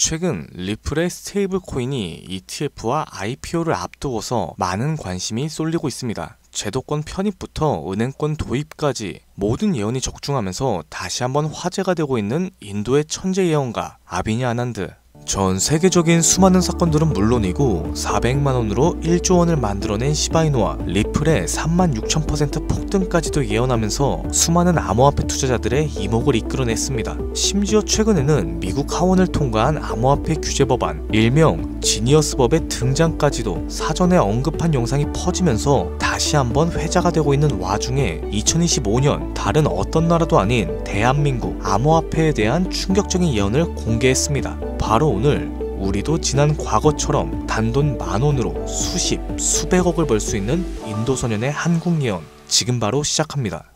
최근 리플의 스테이블 코인이 ETF와 IPO를 앞두고서 많은 관심이 쏠리고 있습니다. 제도권 편입부터 은행권 도입까지 모든 예언이 적중하면서 다시 한번 화제가 되고 있는 인도의 천재 예언가 아비니 아난드. 전 세계적인 수많은 사건들은 물론이고 400만원으로 1조 원을 만들어낸 시바이누와 리플의 36,000% 폭등까지도 예언하면서 수많은 암호화폐 투자자들의 이목을 이끌어냈습니다. 심지어 최근에는 미국 하원을 통과한 암호화폐 규제 법안, 일명 지니어스법의 등장까지도 사전에 언급한 영상이 퍼지면서 다시 한번 회자가 되고 있는 와중에 2025년 다른 어떤 나라도 아닌 대한민국 암호화폐에 대한 충격적인 예언을 공개했습니다. 바로 오늘 우리도 지난 과거처럼 단돈 10,000원으로 수십, 수백억을 벌 수 있는 인도 소년의 한국 예언, 지금 바로 시작합니다.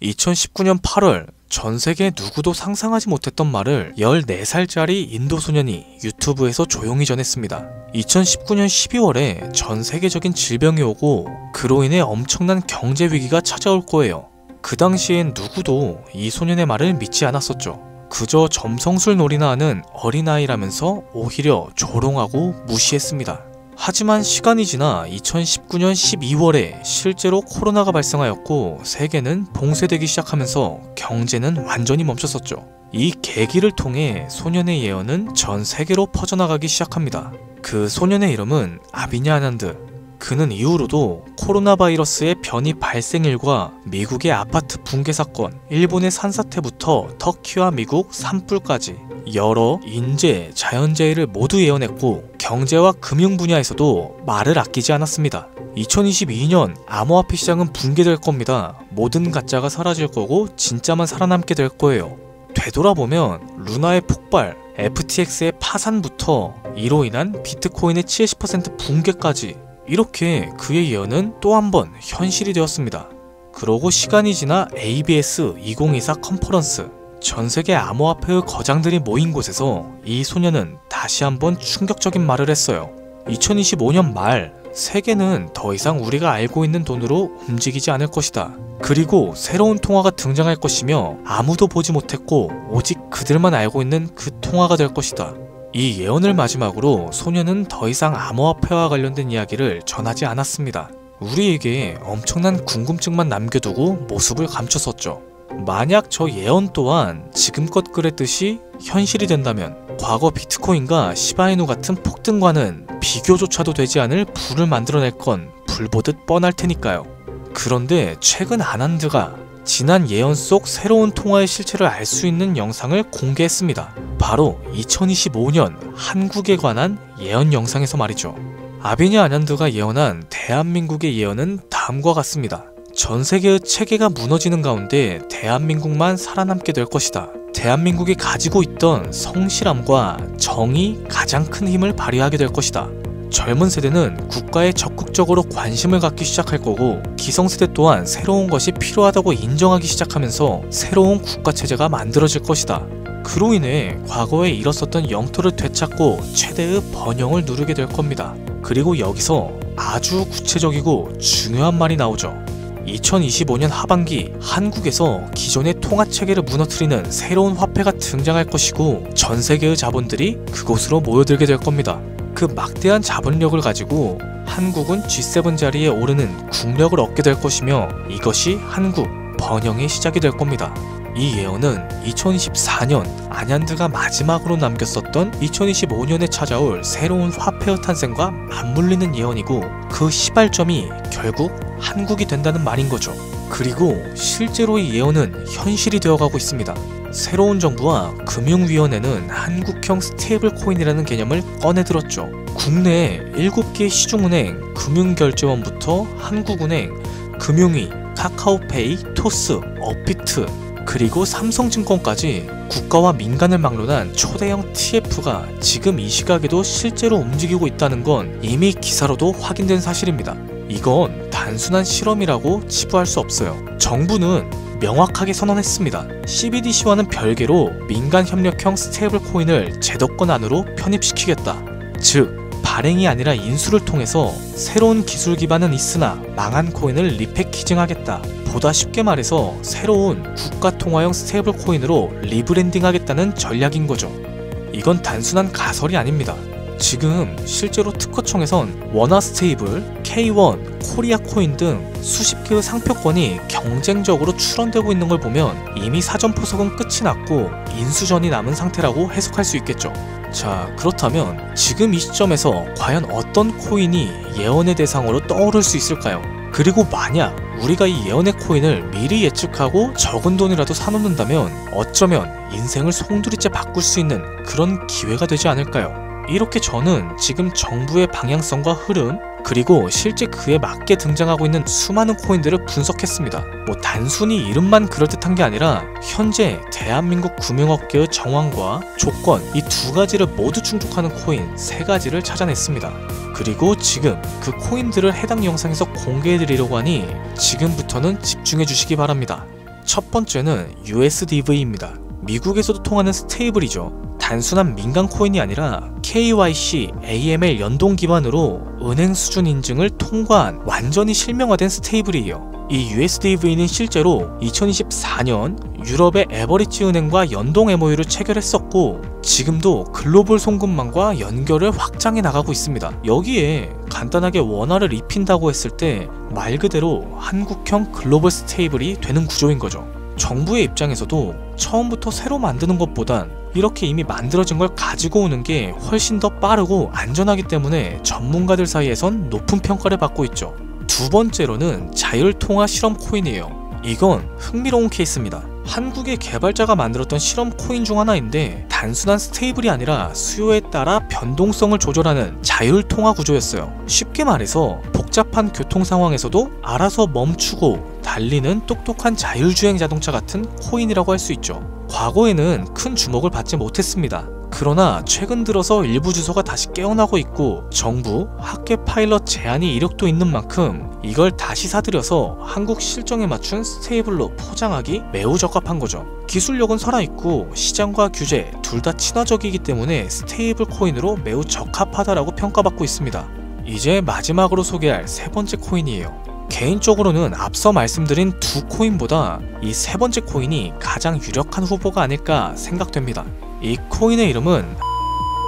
2019년 8월 전 세계 누구도 상상하지 못했던 말을 14살짜리 인도 소년이 유튜브에서 조용히 전했습니다. 2019년 12월에 전 세계적인 질병이 오고 그로 인해 엄청난 경제 위기가 찾아올 거예요. 그 당시엔 누구도 이 소년의 말을 믿지 않았었죠. 그저 점성술 놀이나 하는 어린아이라면서 오히려 조롱하고 무시했습니다. 하지만 시간이 지나 2019년 12월에 실제로 코로나가 발생하였고 세계는 봉쇄되기 시작하면서 경제는 완전히 멈췄었죠. 이 계기를 통해 소년의 예언은 전 세계로 퍼져나가기 시작합니다. 그 소년의 이름은 아비니 아난드. 그는 이후로도 코로나 바이러스의 변이 발생일과 미국의 아파트 붕괴 사건, 일본의 산사태부터 터키와 미국 산불까지 여러 인재, 자연재해를 모두 예언했고 경제와 금융 분야에서도 말을 아끼지 않았습니다. 2022년 암호화폐 시장은 붕괴될 겁니다. 모든 가짜가 사라질 거고 진짜만 살아남게 될 거예요. 되돌아보면 루나의 폭발, FTX의 파산부터 이로 인한 비트코인의 70% 붕괴까지 이렇게 그의 예언은 또 한 번 현실이 되었습니다. 그러고 시간이 지나 ABS 2024 컨퍼런스, 전세계 암호화폐의 거장들이 모인 곳에서 이 소년은 다시 한번 충격적인 말을 했어요. 2025년 말 세계는 더 이상 우리가 알고 있는 돈으로 움직이지 않을 것이다. 그리고 새로운 통화가 등장할 것이며 아무도 보지 못했고 오직 그들만 알고 있는 그 통화가 될 것이다. 이 예언을 마지막으로 소년은 더 이상 암호화폐와 관련된 이야기를 전하지 않았습니다. 우리에게 엄청난 궁금증만 남겨두고 모습을 감췄었죠. 만약 저 예언 또한 지금껏 그랬듯이 현실이 된다면 과거 비트코인과 시바이누 같은 폭등과는 비교조차도 되지 않을 부를 만들어낼 건 불보듯 뻔할 테니까요. 그런데 최근 아난드가 지난 예언 속 새로운 통화의 실체를 알 수 있는 영상을 공개했습니다. 바로 2025년 한국에 관한 예언 영상에서 말이죠. 아비니 아난드가 예언한 대한민국의 예언은 다음과 같습니다. 전 세계의 체계가 무너지는 가운데 대한민국만 살아남게 될 것이다. 대한민국이 가지고 있던 성실함과 정이 가장 큰 힘을 발휘하게 될 것이다. 젊은 세대는 국가에 적극적으로 관심을 갖기 시작할 거고 기성세대 또한 새로운 것이 필요하다고 인정하기 시작하면서 새로운 국가체제가 만들어질 것이다. 그로 인해 과거에 잃었었던 영토를 되찾고 최대의 번영을 누리게 될 겁니다. 그리고 여기서 아주 구체적이고 중요한 말이 나오죠. 2025년 하반기 한국에서 기존의 통화체계를 무너뜨리는 새로운 화폐가 등장할 것이고 전 세계의 자본들이 그곳으로 모여들게 될 겁니다. 그 막대한 자본력을 가지고 한국은 G7 자리에 오르는 국력을 얻게 될 것이며 이것이 한국 번영의 시작이 될 겁니다. 이 예언은 2024년 아난드가 마지막으로 남겼었던 2025년에 찾아올 새로운 화폐의 탄생과 맞물리는 예언이고 그 시발점이 결국 한국이 된다는 말인 거죠. 그리고 실제로 이 예언은 현실이 되어가고 있습니다. 새로운 정부와 금융위원회는 한국형 스테이블 코인이라는 개념을 꺼내들었죠. 국내에 7개의 시중은행, 금융결제원부터 한국은행, 금융위, 카카오페이, 토스, 업비트, 그리고 삼성증권까지 국가와 민간을 막론한 초대형 TF가 지금 이 시각에도 실제로 움직이고 있다는 건 이미 기사로도 확인된 사실입니다. 이건 단순한 실험이라고 치부할 수 없어요. 정부는 명확하게 선언했습니다. CBDC와는 별개로 민간 협력형 스테이블 코인을 제도권 안으로 편입시키겠다. 즉, 발행이 아니라 인수를 통해서 새로운 기술 기반은 있으나 망한 코인을 리패키징하겠다. 보다 쉽게 말해서 새로운 국가통화형 스테이블 코인으로 리브랜딩하겠다는 전략인 거죠. 이건 단순한 가설이 아닙니다. 지금 실제로 특허청에선 원화 스테이블, K1, 코리아 코인 등 수십 개의 상표권이 경쟁적으로 출원되고 있는 걸 보면 이미 사전 포석은 끝이 났고 인수전이 남은 상태라고 해석할 수 있겠죠. 자, 그렇다면 지금 이 시점에서 과연 어떤 코인이 예언의 대상으로 떠오를 수 있을까요? 그리고 만약 우리가 이 예언의 코인을 미리 예측하고 적은 돈이라도 사놓는다면 어쩌면 인생을 송두리째 바꿀 수 있는 그런 기회가 되지 않을까요? 이렇게 저는 지금 정부의 방향성과 흐름, 그리고 실제 그에 맞게 등장하고 있는 수많은 코인들을 분석했습니다. 뭐 단순히 이름만 그럴듯한 게 아니라 현재 대한민국 금융업계의 정황과 조건, 이 두 가지를 모두 충족하는 코인 3가지를 찾아냈습니다. 그리고 지금 그 코인들을 해당 영상에서 공개해드리려고 하니 지금부터는 집중해 주시기 바랍니다. 첫 번째는 USDV입니다. 미국에서도 통하는 스테이블이죠. 단순한 민간 코인이 아니라 KYC, AML 연동 기반으로 은행 수준 인증을 통과한 완전히 실명화된 스테이블이에요. 이 USDV는 실제로 2024년 유럽의 에버리지 은행과 연동 MOU를 체결했었고 지금도 글로벌 송금망과 연결을 확장해 나가고 있습니다. 여기에 간단하게 원화를 입힌다고 했을 때 말 그대로 한국형 글로벌 스테이블이 되는 구조인 거죠. 정부의 입장에서도 처음부터 새로 만드는 것보단 이렇게 이미 만들어진 걸 가지고 오는 게 훨씬 더 빠르고 안전하기 때문에 전문가들 사이에선 높은 평가를 받고 있죠. 두 번째로는 자율통화 실험 코인이에요. 이건 흥미로운 케이스입니다. 한국의 개발자가 만들었던 실험 코인 중 하나인데 단순한 스테이블이 아니라 수요에 따라 변동성을 조절하는 자율통화 구조였어요. 쉽게 말해서 복잡한 교통 상황에서도 알아서 멈추고 달리는 똑똑한 자율주행 자동차 같은 코인이라고 할 수 있죠. 과거에는 큰 주목을 받지 못했습니다. 그러나 최근 들어서 일부 주소가 다시 깨어나고 있고 정부, 학계 파일럿 제한이 이력도 있는 만큼 이걸 다시 사들여서 한국 실정에 맞춘 스테이블로 포장하기 매우 적합한 거죠. 기술력은 살아있고 시장과 규제 둘 다 친화적이기 때문에 스테이블 코인으로 매우 적합하다라고 평가받고 있습니다. 이제 마지막으로 소개할 3번째 코인이에요. 개인적으로는 앞서 말씀드린 두 코인보다 이 3번째 코인이 가장 유력한 후보가 아닐까 생각됩니다. 이 코인의 이름은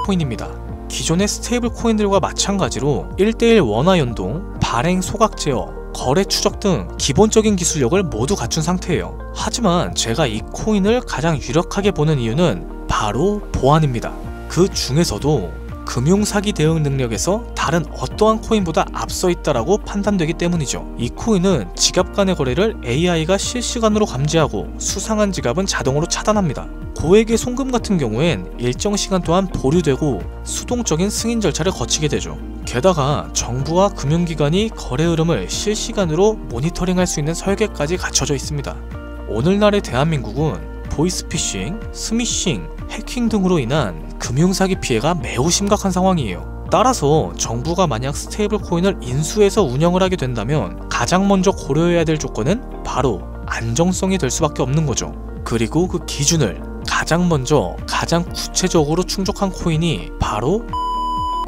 코인입니다. 기존의 스테이블 코인들과 마찬가지로 1:1 원화 연동, 발행 소각 제어, 거래 추적 등 기본적인 기술력을 모두 갖춘 상태예요. 하지만 제가 이 코인을 가장 유력하게 보는 이유는 바로 보안입니다. 그 중에서도 금융사기 대응 능력에서 다른 어떠한 코인보다 앞서 있다라고 판단되기 때문이죠. 이 코인은 지갑 간의 거래를 AI가 실시간으로 감지하고 수상한 지갑은 자동으로 차단합니다. 고액의 송금 같은 경우엔 일정 시간 동안 보류되고 수동적인 승인 절차를 거치게 되죠. 게다가 정부와 금융기관이 거래 흐름을 실시간으로 모니터링할 수 있는 설계까지 갖춰져 있습니다. 오늘날의 대한민국은 보이스피싱, 스미싱, 해킹 등으로 인한 금융사기 피해가 매우 심각한 상황이에요. 따라서 정부가 만약 스테이블 코인을 인수해서 운영을 하게 된다면 가장 먼저 고려해야 될 조건은 바로 안정성이 될 수밖에 없는 거죠. 그리고 그 기준을 가장 먼저 가장 구체적으로 충족한 코인이 바로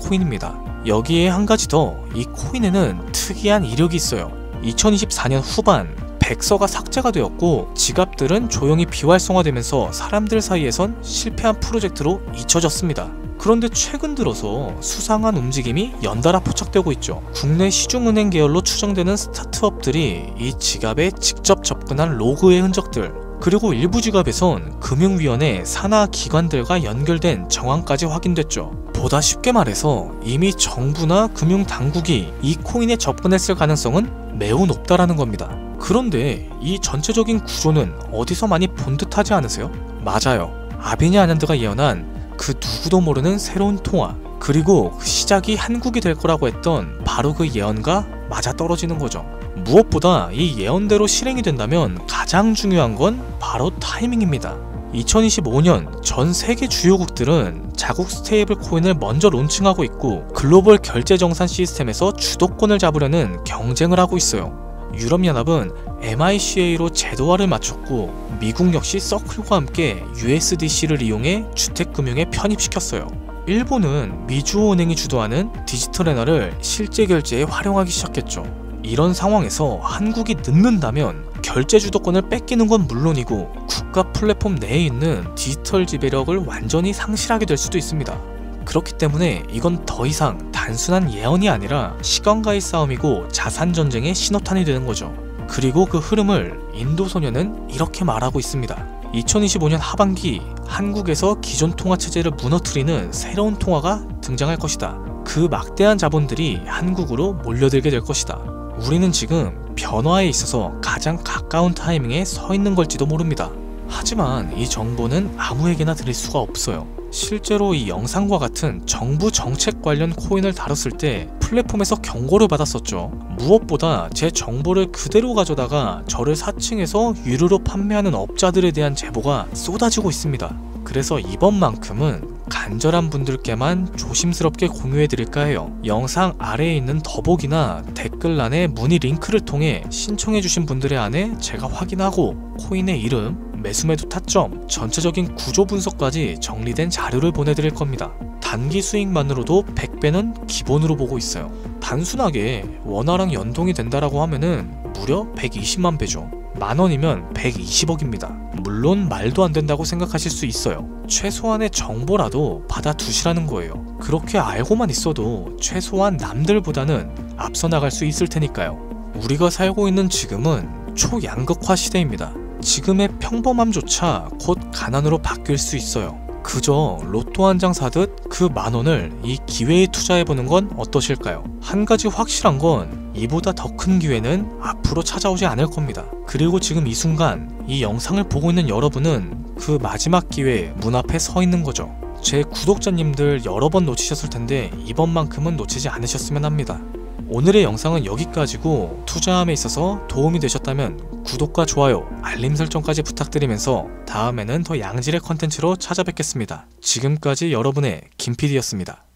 코인입니다. 여기에 한 가지 더, 이 코인에는 특이한 이력이 있어요. 2024년 후반 백서가 삭제가 되었고 지갑들은 조용히 비활성화되면서 사람들 사이에선 실패한 프로젝트로 잊혀졌습니다. 그런데 최근 들어서 수상한 움직임이 연달아 포착되고 있죠. 국내 시중은행 계열로 추정되는 스타트업들이 이 지갑에 직접 접근한 로그의 흔적들, 그리고 일부 지갑에선 금융위원회 산하 기관들과 연결된 정황까지 확인됐죠. 보다 쉽게 말해서 이미 정부나 금융당국이 이 코인에 접근했을 가능성은 매우 높다라는 겁니다. 그런데 이 전체적인 구조는 어디서 많이 본 듯하지 않으세요? 맞아요. 아비니 아년드가 예언한 그 누구도 모르는 새로운 통화, 그리고 그 시작이 한국이 될 거라고 했던 바로 그 예언과 맞아떨어지는 거죠. 무엇보다 이 예언대로 실행이 된다면 가장 중요한 건 바로 타이밍입니다. 2025년 전 세계 주요국들은 자국 스테이블 코인을 먼저 론칭하고 있고 글로벌 결제 정산 시스템에서 주도권을 잡으려는 경쟁을 하고 있어요. 유럽연합은 MICA로 제도화를 마쳤고 미국 역시 서클과 함께 USDC를 이용해 주택금융에 편입시켰어요. 일본은 미주호 은행이 주도하는 디지털 엔화를 실제 결제에 활용하기 시작했죠. 이런 상황에서 한국이 늦는다면 결제 주도권을 뺏기는 건 물론이고 국가 플랫폼 내에 있는 디지털 지배력을 완전히 상실하게 될 수도 있습니다. 그렇기 때문에 이건 더 이상 단순한 예언이 아니라 시간과의 싸움이고 자산 전쟁의 신호탄이 되는 거죠. 그리고 그 흐름을 인도소년은 이렇게 말하고 있습니다. 2025년 하반기 한국에서 기존 통화 체제를 무너뜨리는 새로운 통화가 등장할 것이다. 그 막대한 자본들이 한국으로 몰려들게 될 것이다. 우리는 지금 변화에 있어서 가장 가까운 타이밍에 서 있는 걸지도 모릅니다. 하지만 이 정보는 아무에게나 드릴 수가 없어요. 실제로 이 영상과 같은 정부 정책 관련 코인을 다뤘을 때 플랫폼에서 경고를 받았었죠. 무엇보다 제 정보를 그대로 가져다가 저를 사칭해서 유료로 판매하는 업자들에 대한 제보가 쏟아지고 있습니다. 그래서 이번만큼은 간절한 분들께만 조심스럽게 공유해드릴까 해요. 영상 아래에 있는 더보기나 댓글란에 문의 링크를 통해 신청해주신 분들의 안에 제가 확인하고 코인의 이름, 매수매도 타점, 전체적인 구조 분석까지 정리된 자료를 보내드릴 겁니다. 단기 수익만으로도 100배는 기본으로 보고 있어요. 단순하게 원화랑 연동이 된다라고 하면은 무려 120만 배죠. 만원이면 120억입니다. 물론 말도 안 된다고 생각하실 수 있어요. 최소한의 정보라도 받아두시라는 거예요. 그렇게 알고만 있어도 최소한 남들보다는 앞서 나갈 수 있을 테니까요. 우리가 살고 있는 지금은 초양극화 시대입니다. 지금의 평범함조차 곧 가난으로 바뀔 수 있어요. 그저 로또 한 장 사듯 그 만원을 이 기회에 투자해보는 건 어떠실까요? 한 가지 확실한 건 이보다 더 큰 기회는 앞으로 찾아오지 않을 겁니다. 그리고 지금 이 순간 이 영상을 보고 있는 여러분은 그 마지막 기회에 문 앞에 서 있는 거죠. 제 구독자님들 여러 번 놓치셨을 텐데 이번만큼은 놓치지 않으셨으면 합니다. 오늘의 영상은 여기까지고 투자함에 있어서 도움이 되셨다면 구독과 좋아요, 알림 설정까지 부탁드리면서 다음에는 더 양질의 컨텐츠로 찾아뵙겠습니다. 지금까지 여러분의 김PD였습니다.